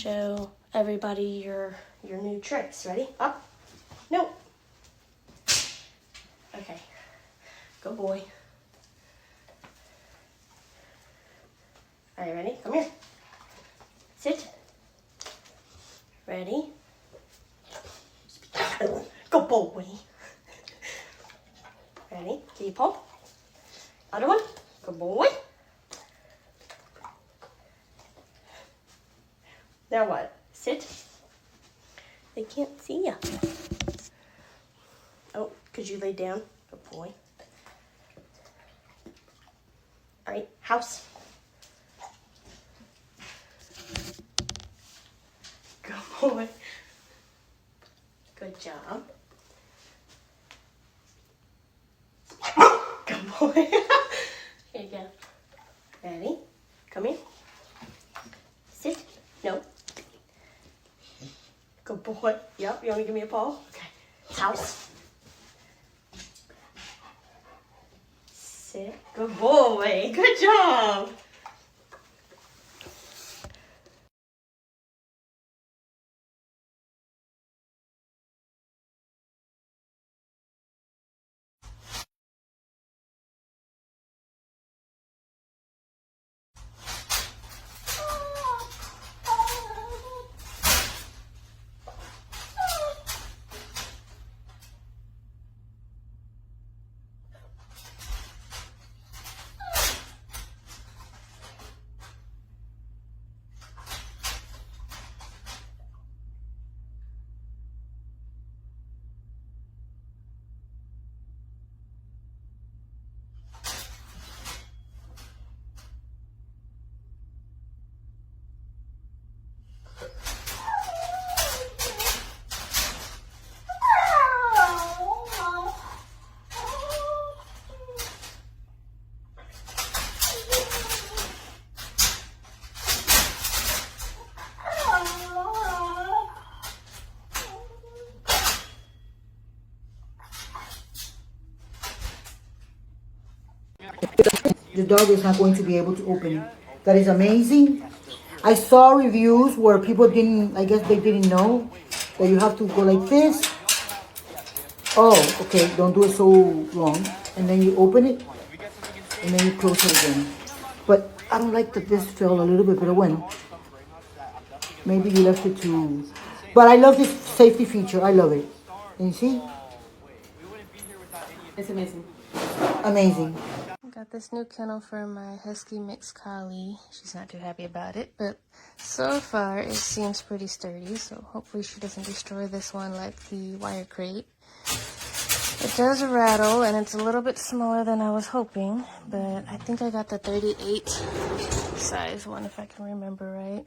show everybody your new tricks. Ready? Up. No. Okay. Good boy. Are you ready? Come here. Sit. Ready? Good boy. Ready? Kitty paw. Other one. Good boy. Now what? Sit. They can't see ya. Oh, could you lay down? Good boy. All right, house. Good boy. Good job. Good boy. Here you go. Ready? Come here. Sit. No. Good boy. Yep, you want to give me a paw? Okay. House. Sit. Good boy. Good job. The dog is not going to be able to open it. That is amazing. I saw reviews where people didn't, I guess they didn't know that you have to go like this. Oh, okay, don't do it so long. And then you open it, and then you close it again. But I don't like that this fell a little bit, but bueno. Maybe you left it too. But I love this safety feature. I love it. And you see? It's amazing. Amazing. Got this new kennel for my husky mixed collie. She's not too happy about it, but so far it seems pretty sturdy, so hopefully she doesn't destroy this one like the wire crate. It does rattle, and it's a little bit smaller than I was hoping, but I think I got the 38 size one, if I can remember right.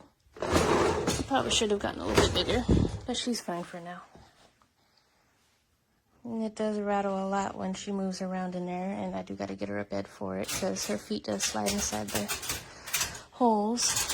Probably should have gotten a little bit bigger, but she's fine for now. And it does rattle a lot when she moves around in there, and I do got to get her a bed for it because her feet does slide inside the holes.